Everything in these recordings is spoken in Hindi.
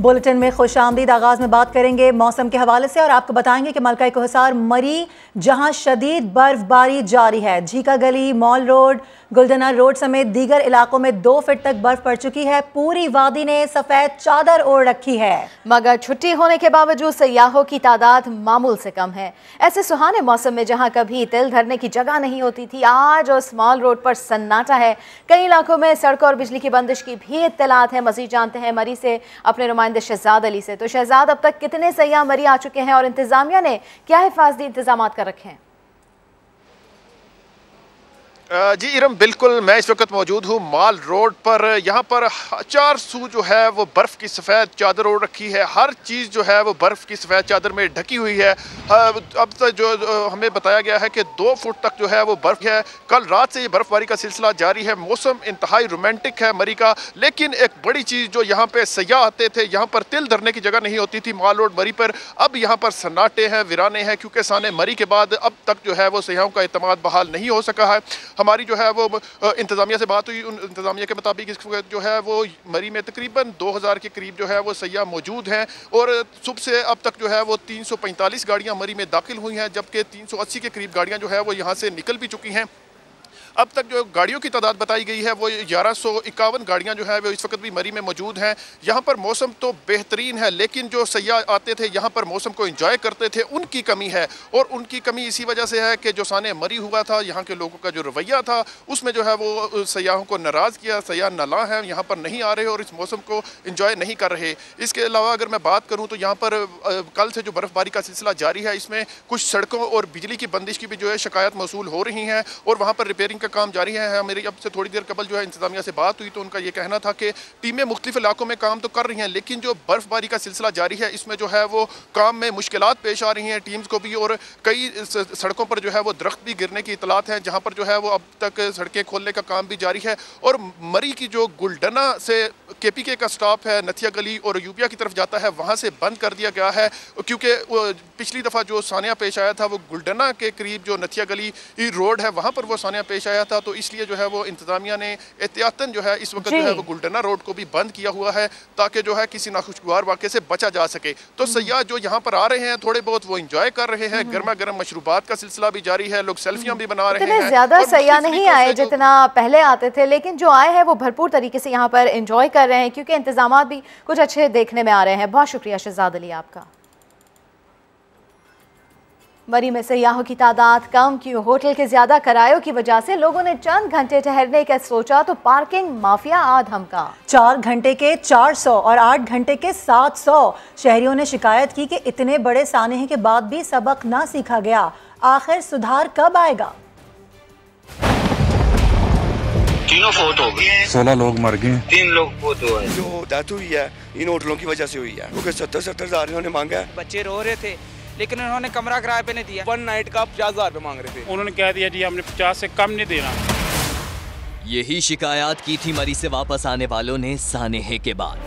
बुलेटिन में खुशामदीद। आगाज में बात करेंगे मौसम के हवाले से और आपको बताएंगे कि मलका कोहसार मरी जहां शदीद बर्फबारी जारी है। झीका गली, मॉल रोड, गुलदना रोड समेत दीगर इलाकों में 2 फीट तक बर्फ पड़ चुकी है। पूरी वादी ने सफेद चादर ओढ़ रखी है, मगर छुट्टी होने के बावजूद सयाहों की तादाद मामूल से कम है। ऐसे सुहाने मौसम में जहां कभी तिल धरने की जगह नहीं होती थी, आज उस मॉल रोड पर सन्नाटा है। कई इलाकों में सड़कों और बिजली की बंदिश की भी इत्तलात है। मजीद जानते हैं मरी से अपने नुमाइंदे शहजाद अली से। तो शहजाद, अब तक कितने सयाह मरी आ चुके हैं और इंतजामिया ने क्या हिफाजती इंतजाम कर रखे हैं? जी इरम, बिल्कुल मैं इस वक्त मौजूद हूँ माल रोड पर। यहाँ पर 4 सू जो है वो बर्फ़ की सफ़ेद चादर ओढ़ रखी है। हर चीज़ जो है वो बर्फ़ की सफ़ेद चादर में ढकी हुई है। अब तक जो हमें बताया गया है कि 2 फुट तक जो है वो बर्फ़ है। कल रात से ये बर्फ़बारी का सिलसिला जारी है। मौसम इंतहाई रोमांटिक है मरी का। लेकिन एक बड़ी चीज़, जो यहाँ पे सयाह आते थे, यहाँ पर तिल धरने की जगह नहीं होती थी माल रोड मरी पर, अब यहाँ पर सन्नाटे हैं, वीराने हैं, क्योंकि साने मरी के बाद अब तक जो है वो सयाहों का एतमाद बहाल नहीं हो सका है। हमारी जो है वो इंतज़ामिया से बात हुई, उन इंतज़ामिया के मुताबिक इस वक्त जो है वो मरी में तकरीबन 2000 के करीब जो है वो सयाह मौजूद हैं और सुबह से अब तक जो है वो 345 गाड़ियाँ मरी में दाखिल हुई हैं, जबकि 380 के करीब गाड़ियाँ जो है वो यहाँ से निकल भी चुकी हैं। अब तक जो गाड़ियों की तादाद बताई गई है वो 1151 गाड़ियां जो है वो इस वक्त भी मरी में मौजूद हैं। यहाँ पर मौसम तो बेहतरीन है, लेकिन जो सयाह आते थे यहाँ पर मौसम को एंजॉय करते थे, उनकी कमी है। और उनकी कमी इसी वजह से है कि जो साने मरी हुआ था, यहाँ के लोगों का जो रवैया था, उसमें जो है वो सयाहों को नाराज़ किया। सयाह नाला हैं, यहाँ पर नहीं आ रहे और इस मौसम को एंजॉय नहीं कर रहे। इसके अलावा अगर मैं बात करूँ तो यहाँ पर कल से जो बर्फ़बारी का सिलसिला जारी है, इसमें कुछ सड़कों और बिजली की बंदिश की भी जो है शिकायत मौसूल हो रही हैं और वहाँ पर रिपेयरिंग काम जारी है। मेरी अब से थोड़ी देर कबल जो है इंतजामिया से बात हुई तो उनका ये कहना था कि टीमें मुख्तलिफ इलाकों में काम तो कर रही हैं, लेकिन जो बर्फबारी का सिलसिला जारी है इसमें जो है वो काम में मुश्किलात पेश आ रही हैं टीम्स को भी। और कई सड़कों पर जो है वो दरख्त भी गिरने की इतलात हैं, जहाँ पर जो है वो अब तक सड़कें खोलने का काम भी जारी है। और मरी की जो गुलडना से KPK का स्टाफ है नथिया गली और यूपिया की तरफ जाता है, वहाँ से बंद कर दिया गया है, क्योंकि पिछली दफ़ा जो सानिया पेश आया था वो गुलडना के करीब जो नथिया गली रोड है वहाँ पर वो सानिया पेश आया था। तो इसलिए जो है वो इंतजामिया ने एहतियातन जो है इस वक्त जो है वो गुलडना रोड को भी बंद किया हुआ है, ताकि जो है किसी नाखुशगवार वाक़े से बचा जा सके। तो सयाह जो यहाँ पर आ रहे हैं थोड़े बहुत वो इंजॉय कर रहे हैं। गर्मा गर्म मशरूबात का सिलसिला भी जारी है, लोग सेल्फियां भी बना रहे हैं। ज्यादा सयाह नहीं आए जितना पहले आते थे, लेकिन जो आए हैं वो भरपूर तरीके से यहाँ पर इंजॉय कर रहे हैं, क्योंकि इंतजाम भी कुछ अच्छे देखने में आ रहे हैं। बहुत शुक्रिया शहजाद अली आपका। मरी में सयाहों की तादाद कम क्यों? होटल के ज्यादा किरायों की वजह से लोगों ने चंद घंटे ठहरने का सोचा तो पार्किंग माफिया आ धमका। 4 घंटे के 400 और 8 घंटे के 700। शहरियों ने शिकायत की कि इतने बड़े सानहे के बाद भी सबक ना सीखा गया। आखिर सुधार कब आएगा? 3 फोट हो गए, 16 लोग मर गए, 3 लोग फोट हुए हैं। जो डेथ हुई है इन होटलों की वजह से हुई है, क्योंकि 70-70 हज़ार इन्होंने मांगा है। बच्चे रो रहे थे लेकिन उन्होंने कमरा किराए पे नहीं दिया। 1 नाइट का 50,000 रुपये मांग रहे थे, उन्होंने कह दिया जी हमने 50 से कम नहीं देना। यही शिकायत की थी मरी से वापस आने वालों ने सानेहे के बाद।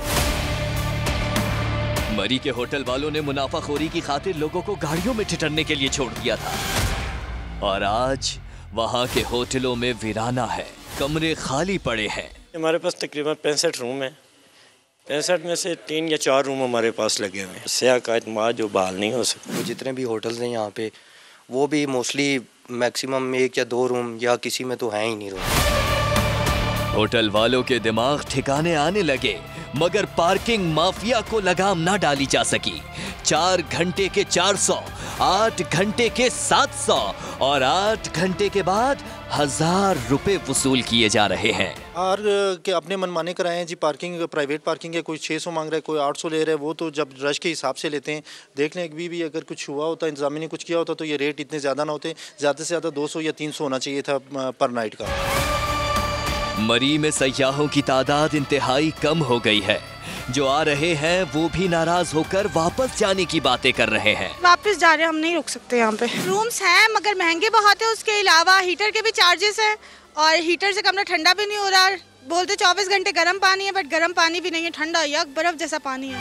मरी के होटल वालों ने मुनाफाखोरी की खातिर लोगों को गाड़ियों में ठिठरने के लिए छोड़ दिया था और आज वहां के होटलों में वीराना है, कमरे खाली पड़े हैं। हमारे पास तकरीबन 65 रूम है, 65 में से 3 या 4 रूम हमारे पास लगे हुए हैं। सयाह का एतमाद जो बहाल नहीं हो सकता। तो जितने भी होटल्स हैं यहाँ पे वो भी मोस्टली मैक्सिमम 1 या 2 रूम या किसी में तो है ही नहीं रूम। होटल वालों के दिमाग ठिकाने आने लगे, मगर पार्किंग माफिया को लगाम ना डाली जा सकी। 4 घंटे के 400, 8 घंटे के 700 और 8 घंटे के बाद 1000 रुपए वसूल किए जा रहे हैं। और के अपने मनमाने कराए हैं जी। पार्किंग प्राइवेट पार्किंग है, कोई 600 मांग रहा है, कोई 800 ले रहा है। वो तो जब रश के हिसाब से लेते हैं। देख लें भी अगर कुछ हुआ होता, इंतजामिया ने कुछ किया होता तो ये रेट इतने ज़्यादा ना होते। ज़्यादा से ज़्यादा 200 या 300 होना चाहिए था पर नाइट का। मरी में सयाहों की तादाद इंतहाई कम हो गई है। जो आ रहे हैं वो भी नाराज होकर वापस जाने की बातें कर रहे हैं। वापस जा रहे हैं, हम नहीं रुक सकते यहाँ पे। रूम्स हैं मगर महंगे बहुत है, उसके अलावा हीटर के भी चार्जेस हैं और हीटर से कमरा ठंडा भी नहीं हो रहा। बोलते 24 घंटे गर्म पानी है, बट गर्म पानी भी नहीं है, ठंडा या बर्फ जैसा पानी है।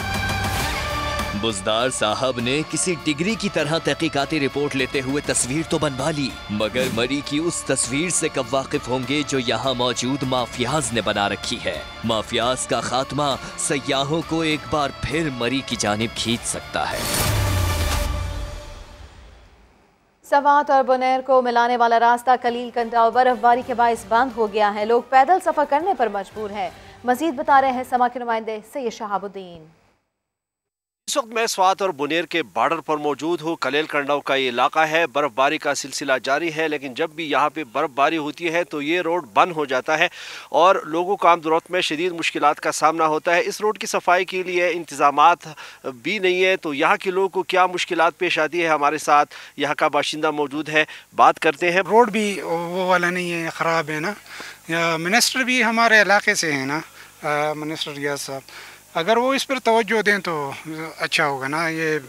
बुजदार साहब ने किसी डिग्री की तरह तहकीकाती रिपोर्ट लेते हुए तस्वीर तो बनवा ली, मगर मरी की उस तस्वीर से कब वाकिफ होंगे जो यहाँ मौजूद माफियाज ने बना रखी है। माफियाज का खात्मा सयाहों को एक बार फिर मरी की जानिब खींच सकता है। सवात और बुनेर को मिलाने वाला रास्ता कलील कंडाव बर्फबारी के बायस बंद हो गया है। लोग पैदल सफर करने पर मजबूर हैं। मजीद बता रहे हैं समा के नुमाइंदे सैयद शहाबुद्दीन। इस वक्त मैं स्वात और बुनेर के बॉर्डर पर मौजूद हूँ। कलेल कंडाव का ये इलाका है। बर्फबारी का सिलसिला जारी है, लेकिन जब भी यहाँ पे बर्फबारी होती है तो ये रोड बंद हो जाता है और लोगों को आमदोरफ्त में शदीद मुश्किलात का सामना होता है। इस रोड की सफाई के लिए इंतजामात भी नहीं है, तो यहाँ के लोगों को क्या मुश्किलात पेश आती है, हमारे साथ यहाँ का बाशिंदा मौजूद है, बात करते हैं। रोड भी वो वाला नहीं है, ख़राब है ना। मिनिस्टर भी हमारे इलाके से है ना, मिनिस्टर रियाज साहब, अगर वो इस पर तवज्जो दें तो अच्छा होगा ना। ये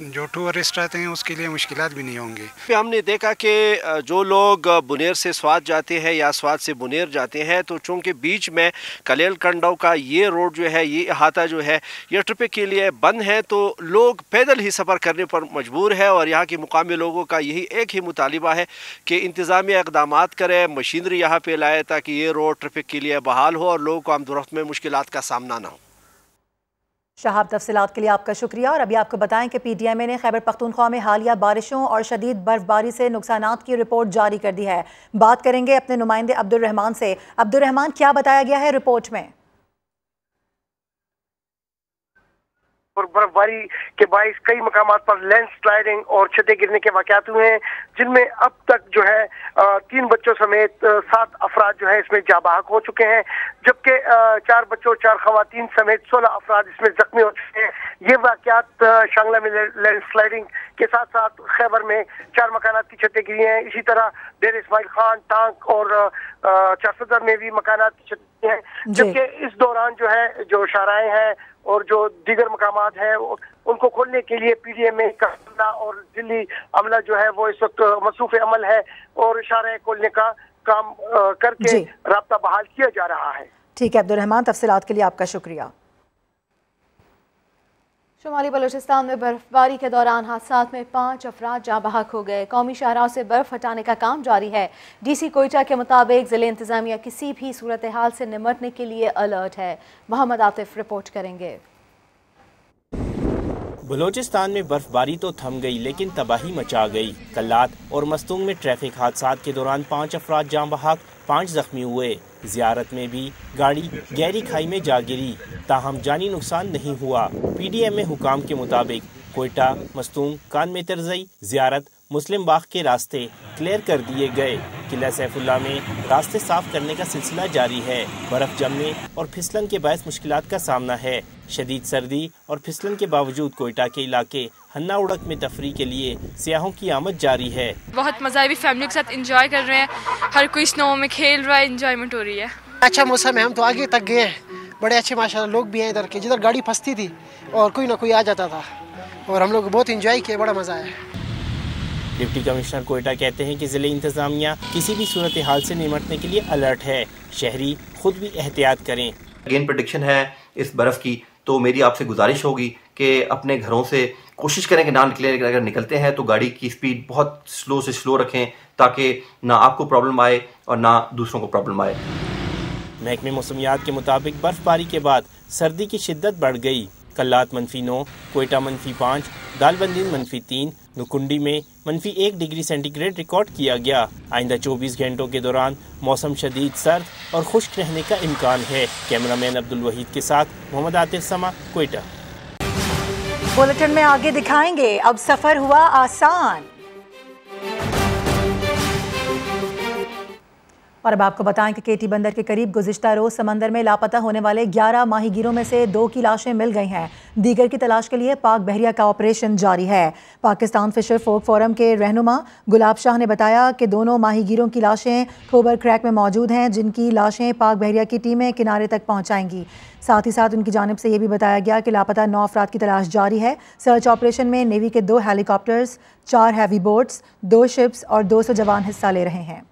जो टूरिस्ट आते हैं उसके लिए मुश्किलात भी नहीं होंगे। हमने देखा कि जो लोग बुनेर से स्वात जाते हैं या स्वात से बुनेर जाते हैं, तो चूँकि बीच में कलेल कंडाव का ये रोड जो है, ये अहाता जो है, ये ट्रैफिक के लिए बंद है, तो लोग पैदल ही सफ़र करने पर मजबूर है। और यहाँ के मुकामी लोगों का यही एक ही मुतालिबा है कि इंतज़ामिया इक़दाम करे, मशीनरी यहाँ पे लाए ताकि ये रोड ट्रैफिक के लिए बहाल हो और लोगों को आमदोरफ्त में मुश्किलात का सामना ना हो। शहाब, तफसीलात के लिए आपका शुक्रिया। और अभी आपको बताएं कि PTMA ने खैबर पख्तूनख्वा में हालिया बारिशों और शदीद बर्फबारी से नुकसानात की रिपोर्ट जारी कर दी है। बात करेंगे अपने नुमाइंदे अब्दुल रहमान से। अब्दुल रहमान, क्या बताया गया है रिपोर्ट में? और बर्फबारी के बाइस कई मकामात पर लैंडस्लाइडिंग और छतें गिरने के वाकयात हुए हैं, जिनमें अब तक जो है 3 बच्चों समेत 7 अफराद जो है इसमें जाबाहक हो चुके हैं, जबकि 4 बच्चों 4 खवातीन समेत 16 अफराद इसमें जख्मी हो चुके हैं। ये वाकयात शांगला में लैंडस्लाइडिंग के साथ साथ खैबर में 4 मकानात की छतें गिरी हैं। इसी तरह डेर इस्माइल खान, टांक और चासदर में भी मकानात की छतें हैं, जबकि इस दौरान जो है जो शाराएं हैं और जो दीगर मकामात हैं उनको खोलने के लिए PTMA का अमला और दिल्ली अमला जो है वो इस वक्त मसरूफ अमल है और शाराएं खोलने का काम करके राब्ता बहाल किया जा रहा है। ठीक है अब्दुल रहमान, तफसीलात के लिए आपका शुक्रिया। शुमाली बलूचिस्तान में बर्फबारी के दौरान हादसात में 5 अफराद जाँ बहक हो गए। कौमी शाहराह से बर्फ हटाने का काम जारी है। DC कोयटा के मुताबिक ज़िले इंतजामिया किसी भी सूरत हाल से निमटने के लिए अलर्ट है। मोहम्मद आतिफ रिपोर्ट करेंगे। बलूचिस्तान में बर्फबारी तो थम गई, लेकिन तबाही मचा गई। कल्लात और मस्तूंग में ट्रैफिक हादसात के दौरान 5 अफराद जाँ बहक, 5 जख्मी हुए। ज़ियारत में भी गाड़ी गहरी खाई में जा गिरी, ताहम जानी नुकसान नहीं हुआ। PTMA हुकाम के मुताबिक कोयटा, मस्तूंग, कान में तरजई, ज़ियारत, मुस्लिम बाग के रास्ते क्लियर कर दिए गए। किला सैफुल्ला में रास्ते साफ करने का सिलसिला जारी है। बर्फ जमने और फिसलन के बायस मुश्किलात का सामना है। शदीद सर्दी और फिसलन के बावजूद कोयटा के इलाके हन्ना उड़क में तफरी के लिए सियाहों की आमद जारी है। बहुत मजा है, भी फैमिली के साथ एंजॉय कर रहे हैं, हर कोई स्नो में खेल रहा है, एंजॉयमेंट हो रही है। अच्छा मौसम है, हम तो आगे तक गए हैं, बड़े अच्छे माशाल्लाह लोग भी हैं इधर के। जिधर गाड़ी फंसती थी और कोई ना कोई आ जाता था और हम लोग बहुत एंजॉय किए, बड़ा मजा आया। डिप्टी कमिश्नर कोयटा कहते हैं कि जिले इंतजामिया किसी भी सूरत हाल से निमटने के लिए अलर्ट है। शहरी खुद भी एहतियात करें। अगेन प्रेडिक्शन है इस बर्फ की, तो मेरी आपसे गुजारिश होगी कि अपने घरों से कोशिश करें कि ना निकलें। अगर निकलते हैं तो गाड़ी की स्पीड बहुत स्लो से स्लो रखें, ताकि ना आपको प्रॉब्लम आए और ना दूसरों को प्रॉब्लम आए। महकमे मौसमियात के मुताबिक बर्फबारी के बाद सर्दी की शिद्दत बढ़ गई। कल्लात -9, कोयटा -5, दालबंदीन -3, नुकुंडी में -1 डिग्री सेंटीग्रेड रिकॉर्ड किया गया। आइंदा 24 घंटों के दौरान मौसम शदीद सर्द और खुश्क रहने का इम्कान है। कैमरामैन अब्दुल वहीद के साथ मोहम्मद आतिफ, समा, कोयटा। बुलेटिन में आगे दिखाएंगे, अब सफर हुआ आसान। और अब आपको बताएं कि केटी बंदर के करीब गुज़िश्ता रोज़ समंदर में लापता होने वाले 11 माहीगीरों में से 2 की लाशें मिल गई हैं। दीगर की तलाश के लिए पाक बहरिया का ऑपरेशन जारी है। पाकिस्तान फिशर फोक फोरम के रहनुमा गुलाब शाह ने बताया कि दोनों माहीगीरों की लाशें खोबर क्रैक में मौजूद हैं, जिनकी लाशें पाक बहरिया की टीमें किनारे तक पहुँचाएंगी। साथ ही साथ उनकी जानिब से ये भी बताया गया कि लापता 9 अफराद की तलाश जारी है। सर्च ऑपरेशन में नेवी के 2 हेलीकॉप्टर्स, 4 हैवी बोट्स, 2 शिप्स और 200 जवान हिस्सा ले रहे हैं।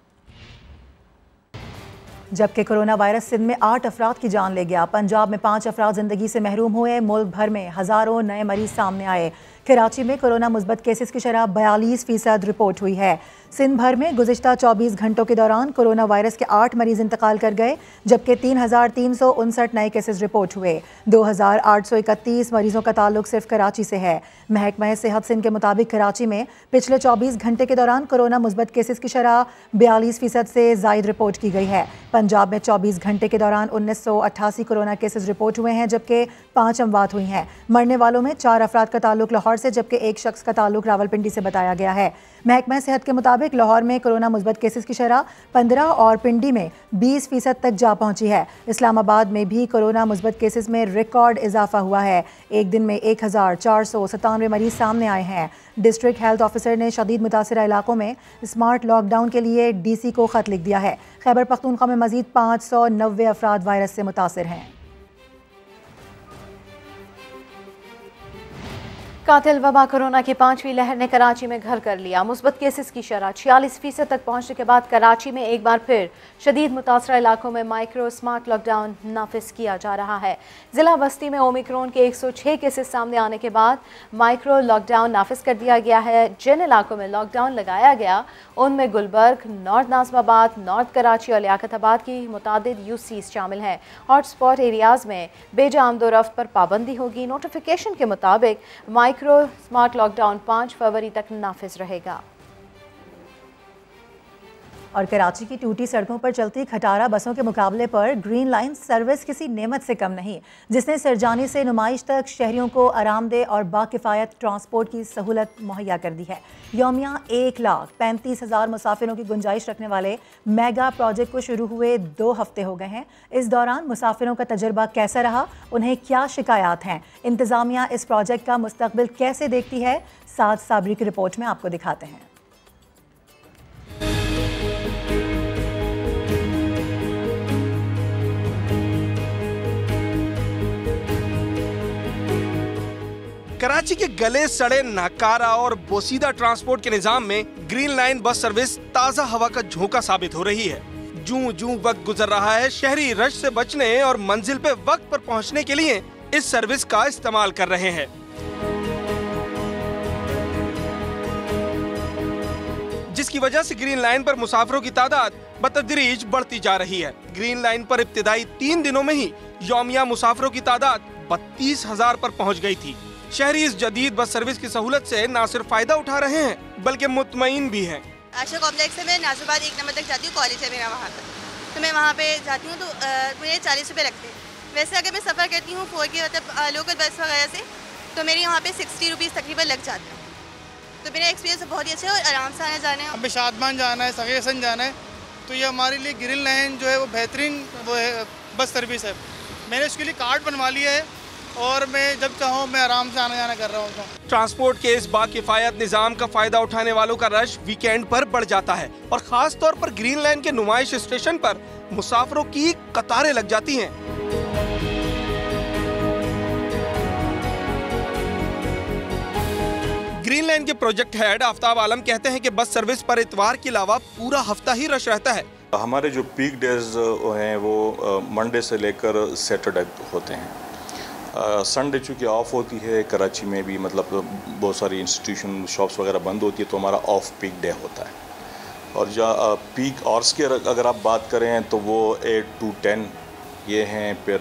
जबकि कोरोना वायरस सिंध में 8 अफराद की जान ले गया। पंजाब में 5 अफराद जिंदगी से महरूम हुए। मुल्क भर में हज़ारों नए मरीज सामने आए। कराची में कोरोना मुस्बत केसेस की शरह 42% रिपोर्ट हुई है। सिंध भर में गुज़िश्ता 24 घंटों के दौरान कोरोना वायरस के 8 मरीज इंतकाल कर गए, जबकि 3,359 नए केसेस रिपोर्ट हुए। 2,831 मरीजों का ताल्लुक सिर्फ कराची से है। महकमा सेहत सिंध के मुताबिक कराची में पिछले 24 घंटे के दौरान कोरोना मुस्बत केसेस की शरह 42% से ज़ायद रिपोर्ट की गई है। पंजाब में 24 घंटे के दौरान 1988 कोरोना केसेस रिपोर्ट हुए हैं, जबकि 5 अमवात हुई हैं। मरने वालों में 4 अफराद का ताल्लुक लाहौर से, जबकि 1 शख्स का ताल्लुक रावलपिंडी से बताया गया है। महकमा सेहत के मुताबिक लाहौर में कोरोना मुस्बत केसेस की शरह 15 और पिंडी में 20% तक जा पहुंची है। इस्लामाबाद में भी कोरोना मुस्बत केसेस में रिकॉर्ड इजाफा हुआ है। एक दिन में 1497 मरीज सामने आए हैं। डिस्ट्रिक्ट हेल्थ ऑफिसर ने शदीद मुतासरा इलाकों में स्मार्ट लॉकडाउन के लिए DC को खत लिख दिया है। खैबर पख्तूनख्वा में मजीद 590 अफराद वायरस से मुतासर हैं। कातिल वबा कोरोना की 5वीं लहर ने कराची में घर कर लिया। मुस्बत केसेस की शरह 46% तक पहुंचने के बाद कराची में एक बार फिर शदीद मुतासरा इलाकों में माइक्रो स्मार्ट लॉकडाउन नाफिज किया जा रहा है। जिला बस्ती में ओमिक्रॉन के 106 केसेस सामने आने के बाद माइक्रो लॉकडाउन नाफिज कर दिया गया है। जिन इलाकों में लॉकडाउन लगाया गया उनमें गुलबर्ग, नॉर्थ नाज़िमाबाद, नॉर्थ कराची और लियाकताबाद की मुतादिद UCs शामिल हैं। हॉटस्पॉट एरियाज़ में बेजा आमदोरफ्त पर पाबंदी होगी। नोटिफिकेशन के मुताबिक माइक्रो स्मार्ट लॉकडाउन 5 फरवरी तक नाफिज रहेगा। और कराची की टूटी सड़कों पर चलती खटारा बसों के मुकाबले पर ग्रीन लाइन सर्विस किसी नेमत से कम नहीं, जिसने सरजानी से नुमाइश तक शहरियों को आरामदेह और बाकिफ़ायत ट्रांसपोर्ट की सहूलत मुहैया कर दी है। यौमिया 1,35,000 मुसाफिरों की गुंजाइश रखने वाले मेगा प्रोजेक्ट को शुरू हुए 2 हफ्ते हो गए हैं। इस दौरान मुसाफिरों का तजर्बा कैसा रहा, उन्हें क्या शिकायत हैं, इंतज़ामिया इस प्रोजेक्ट का मुस्तकबिल कैसे देखती है, साद साबरी की रिपोर्ट में आपको दिखाते हैं। कराची के गले सड़े नाकारा और बोसीदा ट्रांसपोर्ट के निजाम में ग्रीन लाइन बस सर्विस ताज़ा हवा का झोंका साबित हो रही है। जूं जूं वक्त गुजर रहा है, शहरी रश से बचने और मंजिल पे वक्त पर पहुंचने के लिए इस सर्विस का इस्तेमाल कर रहे हैं। जिसकी वजह से ग्रीन लाइन पर मुसाफिरों की तादाद बतदरीज बढ़ती जा रही है। ग्रीन लाइन पर इब्तिदाई 3 दिनों में ही यौमिया मुसाफिरों की तादाद 32,000 पर पहुंच गई थी। शहरी इस जदीद बस सर्विस की सहूलत से न सिर्फ फायदा उठा रहे हैं बल्कि मुतमईन भी हैं। आशा कॉम्प्लेक्स से मैं नाज़िमाबाद 1 नंबर तक जाती हूँ, कॉलेज है मेरा वहाँ तक, तो मैं वहाँ पे जाती हूँ तो मुझे 40 रुपये लगते हैं। वैसे अगर मैं सफ़र करती हूँ 4 की मतलब लोकल बस वगैरह से तो मेरी वहाँ पे 60 रुपीज़ तकरीबन लग जाते हैं। तो मेरा एक्सपीरियंस बहुत ही अच्छा है और आराम से आने जाना है। हमें शादमान जाना है, सगे हसन जाना है, तो ये हमारे लिए ग्रीन लाइन जो है वो बेहतरीन वो है बस सर्विस है। मैंने उसके लिए कार्ड बनवा लिया है और मैं जब चाहूँ मैं आराम से आना जाना कर रहा हूँ। ट्रांसपोर्ट के इस बाकिफायत निजाम का फायदा उठाने वालों का रश वीकेंड पर बढ़ जाता है और खास तौर पर ग्रीन लाइन के नुमाइश स्टेशन पर मुसाफिरों की कतारें लग जाती हैं। ग्रीन लाइन के प्रोजेक्ट हेड आफ्ताब आलम कहते हैं कि बस सर्विस पर इतवार के अलावा पूरा हफ्ता ही रश रहता है। हमारे जो पीक डेज हैं वो मंडे से लेकर सैटरडे होते हैं। संडे चूँकि ऑफ होती है कराची में भी, मतलब बहुत सारी इंस्टीट्यूशन शॉप्स वगैरह बंद होती है, तो हमारा ऑफ पीक डे होता है। और जहाँ पीक आवर्स की अगर आप बात करें तो वो 8 to 10 ये हैं, फिर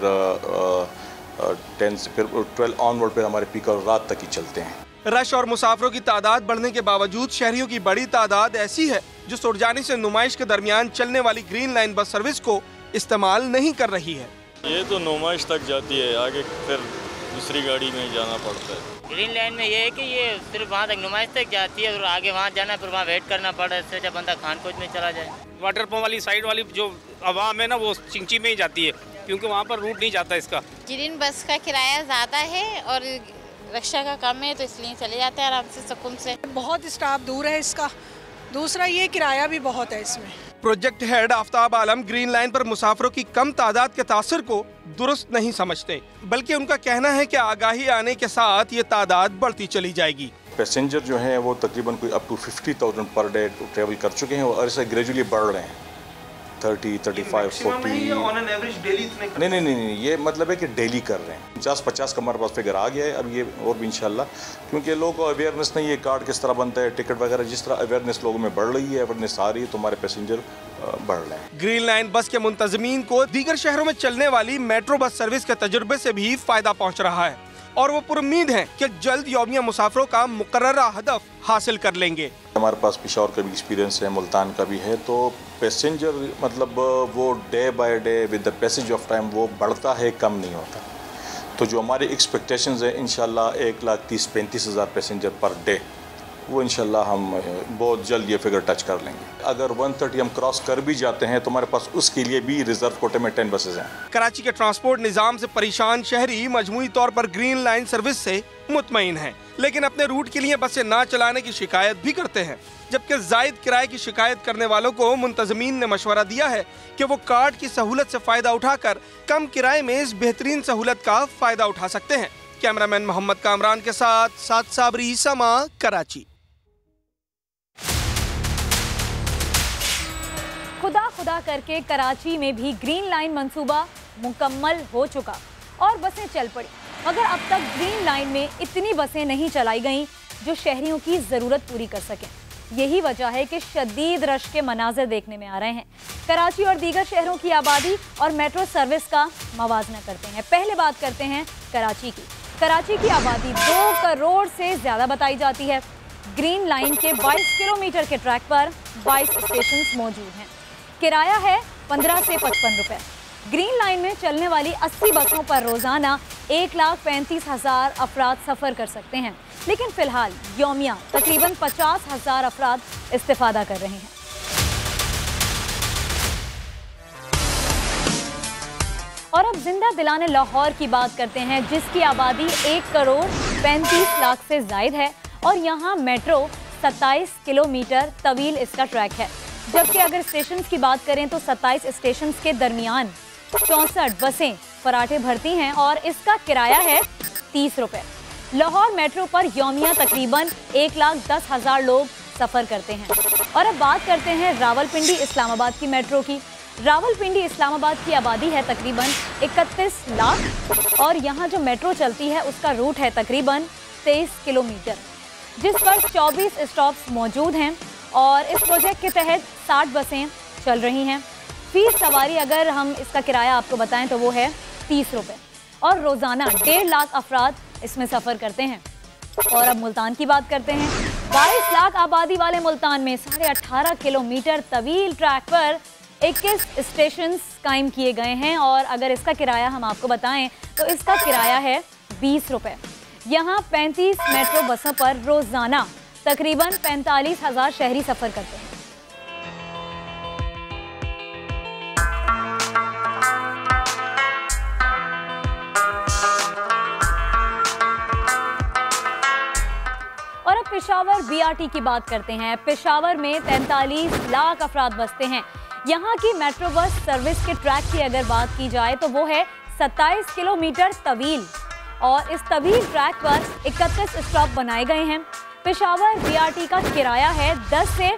10 से फिर 12 ऑनवर्ड फिर हमारे पीक और रात तक ही चलते हैं। रश और मुसाफिरों की तादाद बढ़ने के बावजूद शहरियों की बड़ी तादाद ऐसी है जो सुरजानी से नुमाइश के दरमियान चलने वाली ग्रीन लाइन बस सर्विस को इस्तेमाल नहीं कर रही है। ये तो नुमाइश तक जाती है, आगे फिर दूसरी गाड़ी में जाना पड़ता है। ग्रीन लाइन में ये है कि ये सिर्फ वहाँ तक नुमाइश तक जाती है और आगे वहाँ जाना फिर वहाँ वेट करना पड़ता है, इससे जब बंदा खानकोच में चला जाए। वाटर पंप वाली साइड वाली जो आवाम है ना वो चिंची में ही जाती है क्योंकि वहाँ पर रूट नहीं जाता इसका। ग्रीन बस का किराया ज़्यादा है और रिक्शा का कम है, तो इसलिए चले जाते हैं आराम से सुकून से। बहुत स्टाफ दूर है इसका, दूसरा ये किराया भी बहुत है इसमें। प्रोजेक्ट हेड आफ्ताब आलम ग्रीन लाइन पर मुसाफिरों की कम तादाद के तासर को दुरुस्त नहीं समझते, बल्कि उनका कहना है कि आगाही आने के साथ ये तादाद बढ़ती चली जाएगी। पैसेंजर जो हैं वो तकरीबन कोई up to 50,000 per day travel कर चुके हैं और ऐसे ग्रेजुअली बढ़ रहे हैं। 30, 35, 40 नहीं, ये मतलब है कि डेली कर रहे हैं। 50-50 का हमारे पास फिगर आ गया है अब ये, और भी इंशाल्लाह, क्योंकि लोगों को अवेयरनेस नहीं है कार्ड किस तरह बनता है, टिकट वगैरह, जिस तरह अवेयरनेस लोगों में बढ़ रही है, अवेयरनेस आ रही है तो हमारे पैसेंजर बढ़ रहे हैं। ग्रीन लाइन बस के मुंतजमीन को दीगर शहरों में चलने वाली मेट्रो बस सर्विस के तजुर्बे से भी फायदा पहुँच रहा है और वो पुरुम्मीद हैं कि जल्द यौमिया मुसाफिरों का मुकर्ररा हदफ हासिल कर लेंगे। हमारे पास पेशावर का भी एक्सपीरियंस है, मुल्तान का भी है, तो पैसेंजर मतलब वो day by day with the passage of time वो बढ़ता है, कम नहीं होता। तो जो हमारी एक्सपेक्टेशंस है इंशाल्लाह 1,30,35,000 पैसेंजर पर डे, वो इंशाल्लाह हम बहुत जल्द ये फिगर टच कर लेंगे। अगर 130 हम क्रॉस कर भी जाते हैं तो हमारे पास उसके लिए भी रिजर्व कोटे में 10 बसेज हैं। कराची के ट्रांसपोर्ट निज़ाम से परेशान शहरी मजमूई तौर पर ग्रीन लाइन सर्विस से मुतमईन हैं, लेकिन अपने रूट के लिए बसें ना चलाने की शिकायत भी करते हैं। जबकि जायद किराए की शिकायत करने वालों को मुंतजमीन ने मशवरा दिया है कि वो कार्ड की सहूलत से फ़ायदा उठाकर कम किराए में इस बेहतरीन सहूलत का फ़ायदा उठा सकते हैं। कैमरामैन मोहम्मद कामरान के साथ साबरी समा, कराची। खुदा करके कराची में भी ग्रीन लाइन मंसूबा मुकम्मल हो चुका और बसें चल पड़ी, मगर अब तक ग्रीन लाइन में इतनी बसें नहीं चलाई गईं जो शहरियों की ज़रूरत पूरी कर सकें। यही वजह है कि शदीद रश के मनाज़र देखने में आ रहे हैं। कराची और दीगर शहरों की आबादी और मेट्रो सर्विस का मवाजना करते हैं। पहले बात करते हैं कराची की। कराची की आबादी 2 करोड़ से ज़्यादा बताई जाती है। ग्रीन लाइन के 22 किलोमीटर के ट्रैक पर 22 स्टेशन मौजूद हैं। किराया है 15 से 55 रुपए। ग्रीन लाइन में चलने वाली 80 बसों पर रोज़ाना 1,35,000 अफराद सफ़र कर सकते हैं, लेकिन फ़िलहाल यौमिया तकरीबन 50,000 अफराद इस्तिफ़ादा कर रहे हैं। और अब जिंदा दिलाने लाहौर की बात करते हैं, जिसकी आबादी 1 करोड़ 35 लाख से ज़ायद है और यहाँ मेट्रो 27 किलोमीटर तवील इसका ट्रैक है। जबकि अगर स्टेशन की बात करें तो 27 स्टेशन के दरमियान 64 बसें फराटे भरती हैं और इसका किराया है 30 रुपये। लाहौर मेट्रो पर यौमिया तकरीबन 1,10,000 लोग सफ़र करते हैं। और अब बात करते हैं रावलपिंडी इस्लामाबाद की मेट्रो की। रावलपिंडी इस्लामाबाद की आबादी है तकरीबन 31 लाख और यहाँ जो मेट्रो चलती है उसका रूट है तकरीबन 23 किलोमीटर, जिस पर 24 स्टॉप्स मौजूद हैं और इस प्रोजेक्ट के तहत 60 बसें चल रही हैं। फीस सवारी अगर हम इसका किराया आपको बताएं तो वो है 30 रुपये और रोज़ाना 1.5 लाख अफराद इसमें सफ़र करते हैं। और अब मुल्तान की बात करते हैं। 22 लाख आबादी वाले मुल्तान में 18.5 किलोमीटर तवील ट्रैक पर 21 स्टेशन कायम किए गए हैं और अगर इसका किराया हम आपको बताएं तो इसका किराया है 20 रुपये। यहाँ 35 मेट्रो बसों पर रोज़ाना तकरीबन 45,000 शहरी सफ़र करते हैं। और अब पेशावर बीआरटी की बात करते हैं। पेशावर में 43 लाख अफराद बसते हैं। यहाँ की मेट्रो बस सर्विस के ट्रैक की अगर बात की जाए तो वो है 27 किलोमीटर तवील और इस तवील ट्रैक पर 31 स्टॉप बनाए गए हैं। पेशावर बीआरटी का किराया है 10 से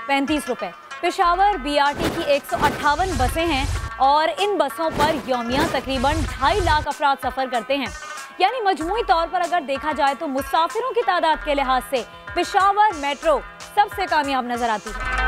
35 रुपए। पेशावर बीआरटी की 158 बसें हैं और इन बसों पर यौमिया तकरीबन 2.5 लाख अफराद सफ़र करते हैं। यानी मजमूई तौर पर अगर देखा जाए तो मुसाफिरों की तादाद के लिहाज से पेशावर मेट्रो सबसे कामयाब नजर आती है।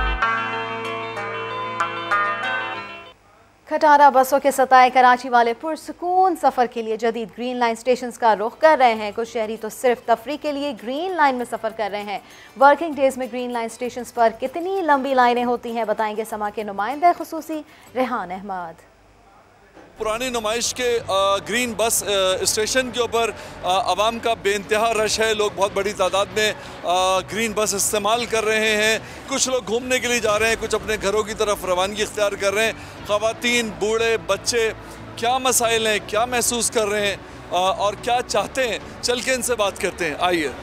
खटारा बसों के सताए कराची वाले पुरसुकून सफ़र के लिए जदीद ग्रीन लाइन स्टेशन का रुख कर रहे हैं। कुछ शहरी तो सिर्फ तफरी के लिए ग्रीन लाइन में सफ़र कर रहे हैं। वर्किंग डेज में ग्रीन लाइन स्टेशन पर कितनी लंबी लाइनें होती हैं, बताएंगे समा के नुमाइंदे खुसूसी रेहान अहमद। पुरानी नुमाइश के ग्रीन बस स्टेशन के ऊपर आवाम का बेइंतहा रश है। लोग बहुत बड़ी तादाद में ग्रीन बस इस्तेमाल कर रहे हैं। कुछ लोग घूमने के लिए जा रहे हैं, कुछ अपने घरों की तरफ रवानगी इख्तियार कर रहे हैं। ख़वातीन, बूढ़े, बच्चे क्या मसाइल हैं, क्या महसूस कर रहे हैं और क्या चाहते हैं, चल के इनसे बात करते हैं। आइए।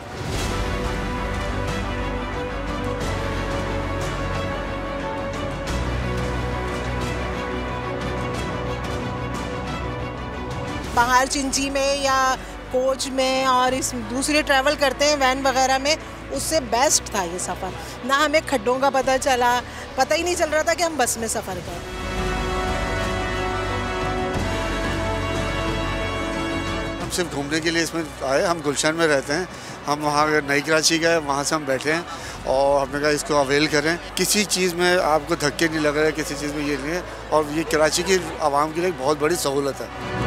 बाहर चिंची में या कोच में और इस दूसरे ट्रैवल करते हैं वैन वगैरह में, उससे बेस्ट था ये सफ़र। ना हमें खड्डों का पता चला ही नहीं चल रहा था कि हम बस में सफ़र करें। सिर्फ घूमने के लिए इसमें आए। हम गुलशन में रहते हैं, हम वहाँ नई कराची गए, वहाँ से हम बैठे हैं और हमने कहा इसको अवेल करें। किसी चीज़ में आपको धक्के नहीं लग रहे, किसी चीज़ में ये नहीं है, और ये कराची की आवाम के लिए बहुत बड़ी सहूलत है।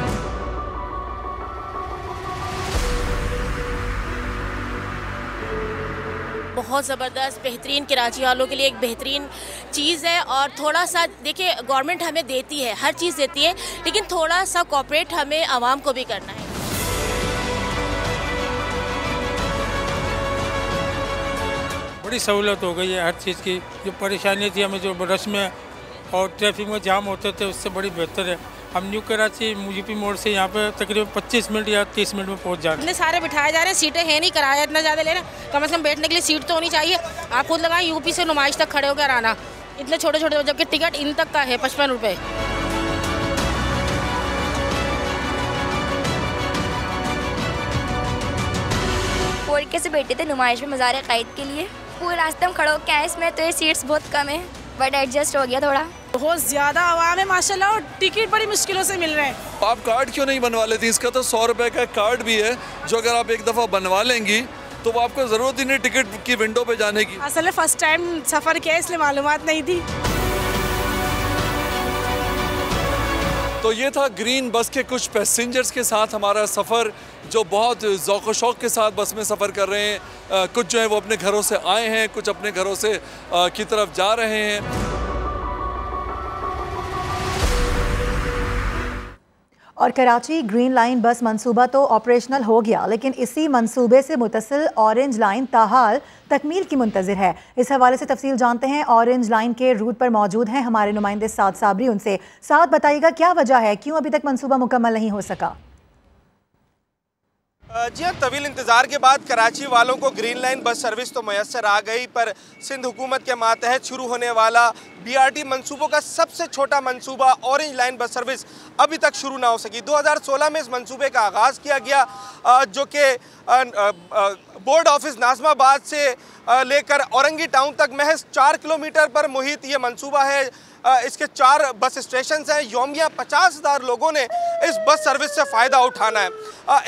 बहुत ज़बरदस्त, बेहतरीन, कराची वालों के लिए एक बेहतरीन चीज़ है। और थोड़ा सा देखिए, गवर्नमेंट हमें देती है, हर चीज़ देती है, लेकिन थोड़ा सा कोऑपरेट हमें आवाम को भी करना है। बड़ी सहूलत हो गई है हर चीज़ की। जो परेशानी थी हमें, जो रश में और ट्रैफिक में जाम होते थे, उससे बड़ी बेहतर है। हम न्यू कराची यूपी मोड़ से यहाँ पे तकरीबन 25 मिनट या 30 मिनट में पहुँच जाते हैं। इतने सारे बिठाए जा रहे हैं, सीटें हैं नहीं, किराया इतना ज़्यादा ले रहे हैं, कम से कम बैठने के लिए सीट तो होनी चाहिए। आप खुद लगाएं, यूपी से नुमाइश तक खड़े होकर आना, इतने छोटे छोटे, जबकि टिकट इन तक का है 55 रुपये। फोरके से बैठे थे नुमाइश में मज़ार क़ाइद के लिए, पूरे रास्ते में खड़े होकर आए। इसमें तो ये सीट्स बहुत कम है, बट एडजस्ट हो गया थोड़ा। बहुत ज़्यादा आवाम है माशाल्लाह, और टिकट बड़ी मुश्किलों से मिल रहे हैं। आप कार्ड क्यों नहीं बनवा लेती? इसका तो 100 रुपये का कार्ड भी है, जो अगर आप एक दफ़ा बनवा लेंगी तो आपको ज़रूरत ही नहीं टिकट की विंडो पे जाने की। असल में फ़र्स्ट टाइम सफ़र किया, इसलिए मालूमात नहीं थी। तो ये था ग्रीन बस के कुछ पैसेंजर्स के साथ हमारा सफ़र, जो बहुत ज़ौक़ शौक़ के साथ बस में सफ़र कर रहे हैं। कुछ जो है वो अपने घरों से आए हैं, कुछ अपने घरों से की तरफ जा रहे हैं। और कराची ग्रीन लाइन बस मंसूबा तो ऑपरेशनल हो गया, लेकिन इसी मंसूबे से मुतसिल ऑरेंज लाइन ताहाल तकमील की मुंतज़िर है। इस हवाले से तफसील जानते हैं। ऑरेंज लाइन के रूट पर मौजूद हैं हमारे नुमाइंदे साद साबरी। उनसे साद बताइएगा, क्या वजह है, क्यों अभी तक मंसूबा मुकम्मल नहीं हो सका? जी हाँ, तवील इंतज़ार के बाद कराची वालों को ग्रीन लाइन बस सर्विस तो मैसर आ गई, पर सिंध हुकूमत के मातहत शुरू होने वाला BRT मंसूबों का सबसे छोटा मंसूबा ऑरेंज लाइन बस सर्विस अभी तक शुरू ना हो सकी। 2016 में इस मंसूबे का आगाज़ किया गया, जो कि बोर्ड ऑफिस नाज़माबाद से लेकर औरंगी टाउन तक महज 4 किलोमीटर पर मुहित ये मंसूबा है। इसके 4 बस स्टेशन हैं। यौमिया 50,000 लोगों ने इस बस सर्विस से फ़ायदा उठाना है।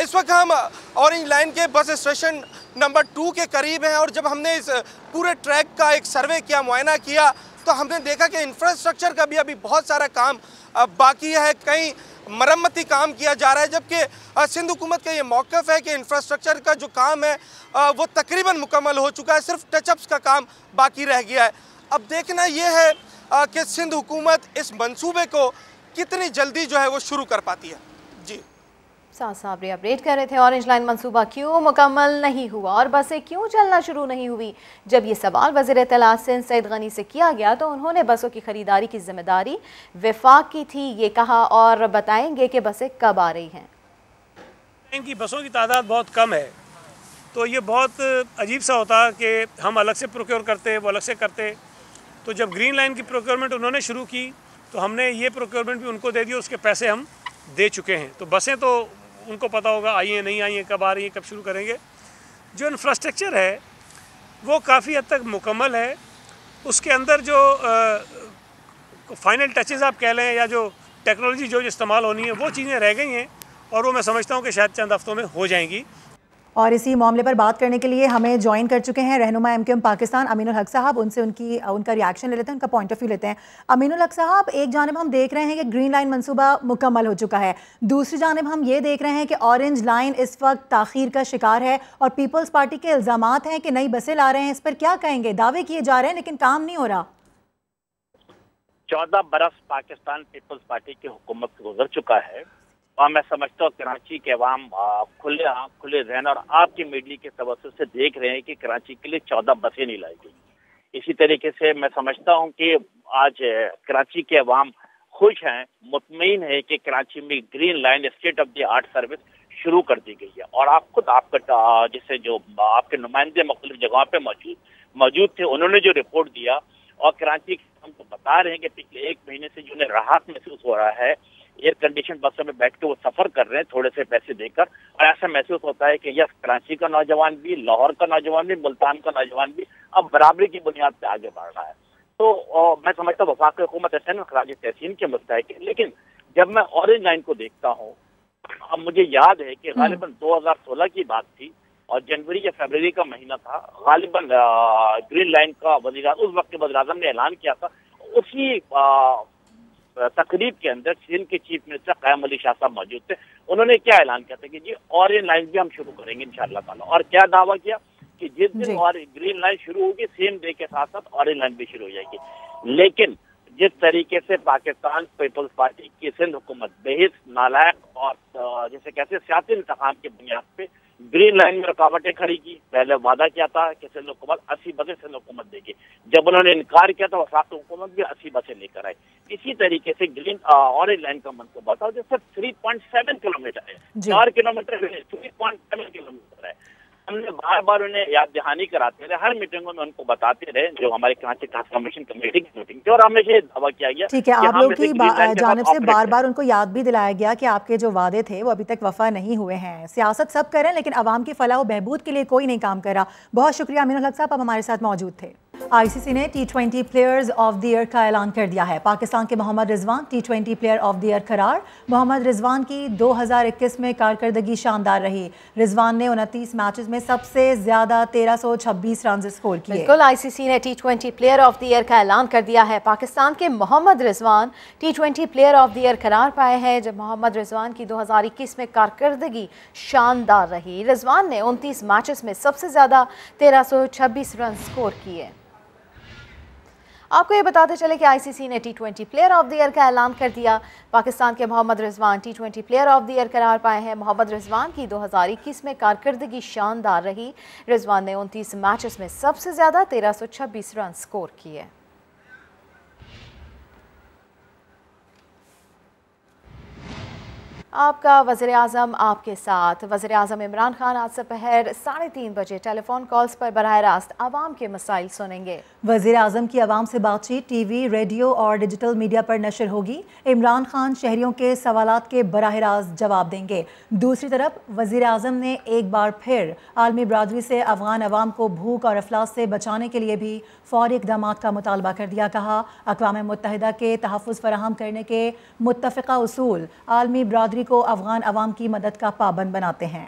इस वक्त हम ऑरेंज लाइन के बस स्टेशन नंबर 2 के करीब हैं, और जब हमने इस पूरे ट्रैक का एक सर्वे किया, मुआयना किया, तो हमने देखा कि इंफ्रास्ट्रक्चर का भी अभी बहुत सारा काम बाकी है। कई मरम्मती काम किया जा रहा है, जबकि सिंध हुकूमत का ये मौक़िफ़ है कि इंफ्रास्ट्रक्चर का जो काम है वो तकरीबन मुकम्मल हो चुका है, सिर्फ टचअप्स का काम बाकी रह गया है। अब देखना ये है कि सिंध हुकूमत इस मंसूबे को कितनी जल्दी जो है वो शुरू कर पाती है। जी साहब अपडेट कर रहे थे, ऑरेंज लाइन मंसूबा क्यों मुकम्मल नहीं हुआ और बसें क्यों चलना शुरू नहीं हुई। जब ये सवाल वज़ीर इत्तलात सिंध सईद गनी से किया गया तो उन्होंने बसों की खरीदारी की जिम्मेदारी वफाक की थी, ये कहा, और बताएंगे कि बसें कब आ रही हैं। इनकी बसों की तादाद बहुत कम है, तो ये बहुत अजीब सा होता कि हम अलग से प्रोक्योर करते, वो अलग से करते। तो जब ग्रीन लाइन की प्रोक्योरमेंट उन्होंने शुरू की तो हमने ये प्रोक्योरमेंट भी उनको दे दी, उसके पैसे हम दे चुके हैं। तो बसें तो उनको पता होगा आई हैं नहीं आई हैं, कब आ रही हैं, कब शुरू करेंगे। जो इंफ्रास्ट्रक्चर है वो काफ़ी हद तक मुकम्मल है, उसके अंदर जो फाइनल टचेज़ आप कह लें या जो टेक्नोलॉजी जो इस्तेमाल होनी है वो चीज़ें रह गई हैं, और वो मैं समझता हूँ कि शायद चंद हफ्तों में हो जाएंगी। और इसी मामले पर बात करने के लिए हमें ज्वाइन कर चुके हैं रहनुमा MQM पाकिस्तान अमीनुल हक साहब। उनसे उनका रिएक्शन ले लेते हैं, उनका पॉइंट ऑफ व्यू लेते हैं। अमीनुल हक साहब, एक जानिब हम देख रहे हैं कि ग्रीन लाइन मंसूबा मुकम्मल हो चुका है, दूसरी जानिब हम ये देख रहे हैं कि ऑरेंज लाइन इस वक्त ताखीर का शिकार है, और पीपल्स पार्टी के इल्ज़ामात हैं कि नई बसें ला रहे हैं। इस पर क्या कहेंगे? दावे किए जा रहे हैं लेकिन काम नहीं हो रहा। 14 बरस पाकिस्तान पीपल्स पार्टी की हुकूमत से गुजर चुका है, और मैं समझता हूँ कराची के अवाम खुले आँख खुले रहन और आपकी मीडिया के तवज्जो से देख रहे हैं कि कराची के लिए 14 बसें नहीं लाई गई। इसी तरीके से मैं समझता हूँ कि आज कराची के अवाम खुश हैं, मुतमईन है कि कराची में green line state of the art service शुरू कर दी गई है। और आप खुद आपका जैसे जो आपके नुमाइंदे मुख्तलिफ जगहों पे मौजूद थे, उन्होंने जो रिपोर्ट दिया, और कराची के हम तो बता रहे हैं कि पिछले 1 महीने से जो उन्हें राहत महसूस हो रहा है, एयर कंडीशन बसों में बैठ के वो सफर कर रहे हैं थोड़े से पैसे देकर, और ऐसा महसूस होता है कि यस, कराची का नौजवान भी, लाहौर का नौजवान भी, मुल्तान का नौजवान भी अब बराबरी की बुनियाद पे आगे बढ़ रहा है। तो मैं समझता हूँ वफाक हुकूमत ऐसे ना खराज तहसीन के मुस्तहिक है, लेकिन जब मैं ऑरेंज लाइन को देखता हूँ अब मुझे याद है कि गालिबन 2016 की बात थी और जनवरी या फरवरी का महीना था। गालिबन ग्रीन लाइन का उस वक्त के वज़ीर-ए-आज़म ने ऐलान किया था। उसी तकरीब के अंदर सिंध के चीफ मिनिस्टर क़याम अली शाह साहब मौजूद थे। उन्होंने क्या ऐलान किया था कि जी ऑरेंज लाइन भी हम शुरू करेंगे इंशाअल्लाह ताला, और क्या दावा किया कि जिस दिन और ग्रीन लाइन शुरू होगी सेम डे के साथ साथ ऑरेंज लाइन भी शुरू हो जाएगी। लेकिन जिस तरीके से पाकिस्तान पीपल्स पार्टी की सिंध हुकूमत बेहिस, नालायक और जैसे कहते हैं सियासी इंतखाब की बुनियाद पे ग्रीन लाइन में रुकावटें खड़ी की। पहले वादा किया था कि सिंध हुकूमत 80 बसें सिंध हुकूमत देगी, जब उन्होंने इनकार किया तो वफाक हुकूमत भी 80 बसें लेकर आई। इसी तरीके से ग्रीन ऑरेंज लाइन का मनसूबा था जो सिर्फ 3.7 किलोमीटर है, 4 किलोमीटर 3.7 किलोमीटर है। हमने बार बार उन्हें याद दहानी कराते रहे, हर मीटिंगों में उनको बताते रहे, जो हमारे कराची ट्रांसफॉर्मेशन कमेटी की मीटिंग थी, और हमेशा ये दावा किया गया। ठीक है, आप लोगों की जानिब से बार बार उनको याद भी दिलाया गया कि आपके जो वादे थे वो अभी तक वफा नहीं हुए हैं। सियासत सब करें लेकिन आवाम की फलाह व बहबूद के लिए कोई नहीं काम कर रहा। बहुत शुक्रिया अमीनुल हक साहब, आप हमारे साथ मौजूद थे। आईसीसी ने T20 players of the year का ऐलान कर दिया है। पाकिस्तान के Mohammad Rizwan T20 player of the year करार। मोहम्मद रिजवान की 2021 में कारकर्दगी शानदार रही। रिजवान ने 29 मैचेस में सबसे ज्यादा 1326 रन स्कोर किए। बिल्कुल, आईसीसी ने T20 player of the year का ऐलान कर दिया है। पाकिस्तान के Mohammad Rizwan T20 player of the year करार पाए हैं, जब मोहम्मद रिजवान की 2021 में कारकर्दगी शानदार रही। रिजवान ने 29 मैचेस में सबसे ज्यादा 1326 रन स्कोर किए। आपको ये बताते चले कि आईसीसी ने T20 player of the year का ऐलान कर दिया। पाकिस्तान के Mohammad Rizwan T20 player of the year करार पाए हैं। मोहम्मद रिजवान की 2021 में कारकर्दगी शानदार रही। रिजवान ने 29 मैचेस में सबसे ज़्यादा 1326 रन स्कोर किए। आपका वज़ीर आज़म आपके साथ। वज़ीर आज़म इमरान खान आज दोपहर 3:30 बजे टेलीफोन कॉल्स पर बराह रास्त आवाम के मसाइल सुनेंगे। वज़ीर आज़म की आवाम से बातचीत टीवी, रेडियो और डिजिटल मीडिया पर नशर होगी। इमरान खान शहरियों के सवालात के बराह रास्त जवाब देंगे। दूसरी तरफ वज़ीर आज़म ने एक बार फिर आलमी बरादरी से अफ़गान अवाम को भूख और अफलास से बचाने के लिए भी फौरी इक़दाम का मुतालबा कर दिया। कहा, अक़वाम मुत्तहिदा के तहफ़्फ़ुज़ फ़राहम करने के मुत्तफ़िक़ा उसूल आलमी बरादरी को अफ़गान अवाम की मदद का पाबंद बनाते हैं।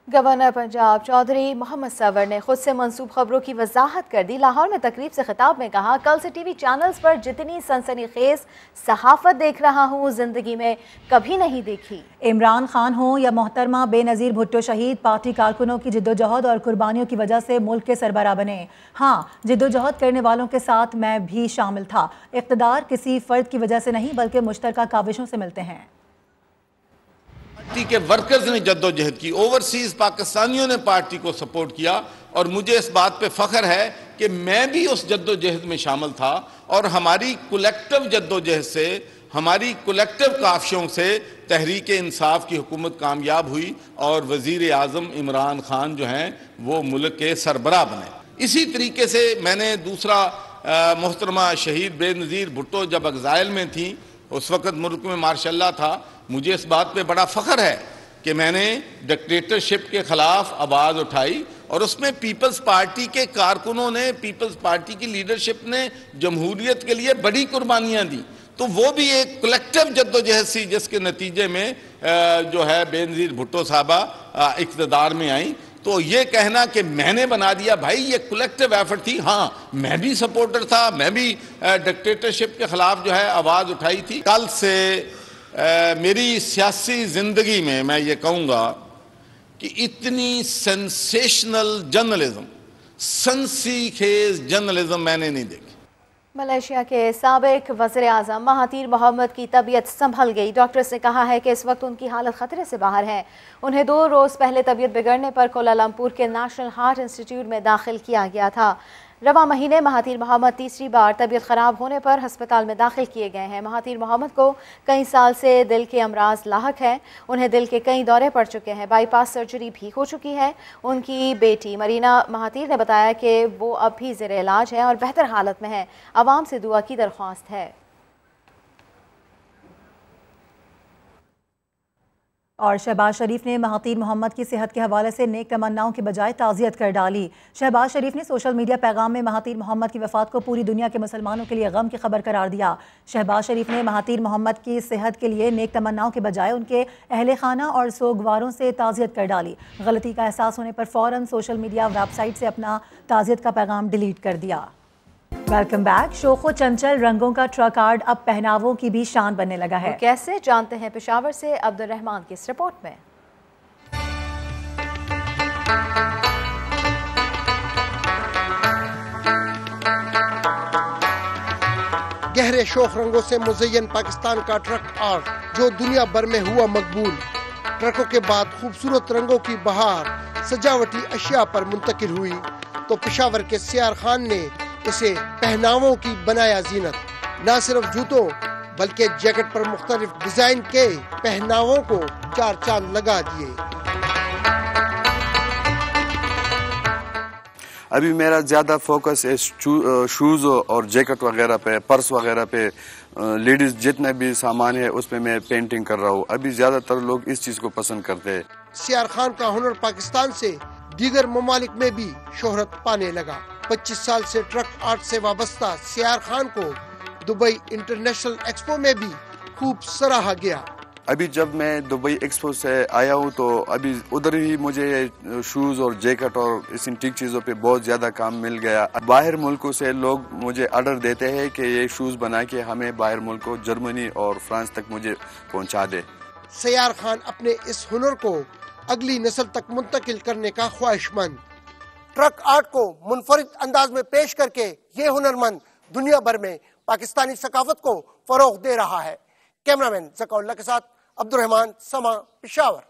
गवर्नर पंजाब चौधरी मोहम्मद सवर ने खुद से मंसूब खबरों की वजाहत कर दी। लाहौर में तकरीब से खिताब में कहा, कल से टीवी चैनल्स पर जितनी सनसनीखेज सहाफत देख रहा हूँ जिंदगी में कभी नहीं देखी। इमरान खान हो या मोहतरमा बेनज़ीर भुट्टो शहीद, पार्टी कारकुनों की जिद्दोजहद और कुर्बानियों की वजह से मुल्क के सरबराह बने। हाँ, जिद्दोजहद करने वालों के साथ मैं भी शामिल था। इक़्तिदार किसी फ़र्द की वजह से नहीं बल्कि मुश्तरका काविशों से मिलते हैं। पार्टी के वर्कर्स ने जद्दोजहद की, ओवरसीज पाकिस्तानियों ने पार्टी को सपोर्ट किया, और मुझे इस बात पे फख्र है कि मैं भी उस जद्दोजहद में शामिल था, और हमारी कलेक्टिव जद्दोजहद से, हमारी कलेक्टिव काविशों से तहरीक इंसाफ की हुकूमत कामयाब हुई और वज़ीर आज़म इमरान खान जो हैं वो मुल्क के सरबराह बने। इसी तरीके से मैंने दूसरा मोहतरमा शहीद बेनज़ीर भुट्टो जब एग्ज़ाइल में थी, उस वक़्त मुल्क में मार्शल्ला था, मुझे इस बात पे बड़ा फ़ख्र है कि मैंने डिक्टेटरशिप के ख़िलाफ़ आवाज़ उठाई, और उसमें पीपल्स पार्टी के कारकुनों ने, पीपल्स पार्टी की लीडरशिप ने जमहूरियत के लिए बड़ी कुर्बानियाँ दी। तो वो भी एक कलेक्टिव जद्दोजहद सी, जिसके नतीजे में जो है बेनज़ीर भुट्टो साहबा इक़्तिदार में आई। तो ये कहना कि मैंने बना दिया, भाई ये कलेक्टिव एफर्ट थी। हाँ, मैं भी सपोर्टर था, मैं भी डिक्टेटरशिप के ख़िलाफ़ जो है आवाज़ उठाई थी। कल से मेरी सियासी ज़िंदगी में मैं ये कहूँगा कि इतनी सेंसेशनल जर्नलिज्म, सनसीखेज जर्नलिज्म मैंने नहीं देखी। मलेशिया के साबिक वज़ीर आज़म महातीर मोहम्मद की तबीयत संभल गई। डॉक्टर्स ने कहा है कि इस वक्त उनकी हालत खतरे से बाहर है। उन्हें 2 रोज़ पहले तबीयत बिगड़ने पर कोलालमपुर के नेशनल हार्ट इंस्टीट्यूट में दाखिल किया गया था। रवा महीने महातीर मोहम्मद तीसरी बार तबीयत ख़राब होने पर हस्पताल में दाखिल किए गए हैं। महातीर मोहम्मद को कई साल से दिल के अमराज लाहक है। उन्हें दिल के कई दौरे पड़ चुके हैं, बाईपास सर्जरी भी हो चुकी है। उनकी बेटी मरीना महातीर ने बताया कि वो अब भी ज़ेर इलाज है और बेहतर हालत में है। आवाम से दुआ की दरख्वास्त है। और शहबाज शरीफ ने महातीर मोहम्मद की सेहत के हवाले से नेक तमन्नाओं की बजाय ताज़ियत कर डाली। शहबाज शरीफ ने सोशल मीडिया पैगाम में महातीर मोहम्मद की वफ़ात को पूरी दुनिया के मुसलमानों के लिए गम की खबर करार दिया। शहबाज शरीफ ने महातीर मोहम्मद की सेहत के लिए नेक तमन्नाओं के बजाय उनके अहले खाना और सोगवारों से ताज़ियत कर डाली। गलती का एहसास होने पर फ़ौरन सोशल मीडिया वेबसाइट से अपना ताज़ियत का पैगाम डिलीट कर दिया। Welcome back. शोखो चंचल रंगों का ट्रक आर्ट अब पहनावों की भी शान बनने लगा है। कैसे जानते हैं पेशावर से अब्दुल रहमान की इस रिपोर्ट में। गहरे शोख रंगों से मुज़य्यन पाकिस्तान का ट्रक आर्ट जो दुनिया भर में हुआ मकबूल। ट्रकों के बाद खूबसूरत रंगों की बहार सजावटी अशिया पर मुंतकिल हुई तो पेशावर के सियार खान ने इसे पहनावों की बनाया जीनत। न सिर्फ जूतों बल्कि जैकेट पर मुख्तलिफ डिजाइन के पहनावों को चार चांद लगा दिए। अभी मेरा ज़्यादा फोकस है शूज़ और जैकेट वगैरह पे, पर्स वगैरह पे, लेडीज़ जितने भी सामान है उस पे मैं पेंटिंग कर रहा हूँ। अभी ज़्यादातर लोग इस चीज़ को पसंद करते हैं। सियार खान का हुनर पाकिस्तान से दीगर ममालिक में भी शोहरत पाने लगा। 25 साल से ट्रक आर्ट से वाबस्ता सियार खान को दुबई इंटरनेशनल एक्सपो में भी खूब सराहा गया। अभी जब मैं दुबई एक्सपो से आया हूँ तो अभी उधर ही मुझे शूज़ और जैकेट और इस इंटीक चीज़ों पे बहुत ज़्यादा काम मिल गया। बाहर मुल्कों से लोग मुझे ऑर्डर देते हैं कि ये शूज़ बना के हमें बाहर मुल्कों जर्मनी और फ्रांस तक मुझे पहुँचा दे। सियार खान अपने इस हुनर को अगली नस्ल तक मुंतकिल करने का ख्वाहिशमंद। ट्रक आर्ट को मुनफरिद अंदाज में पेश करके ये हुनरमंद दुनिया भर में पाकिस्तानी सकाफत को फरोग दे रहा है। कैमरामैन ज़का उल्लाह के साथ अब्दुल रहमान, समा, पेशावर।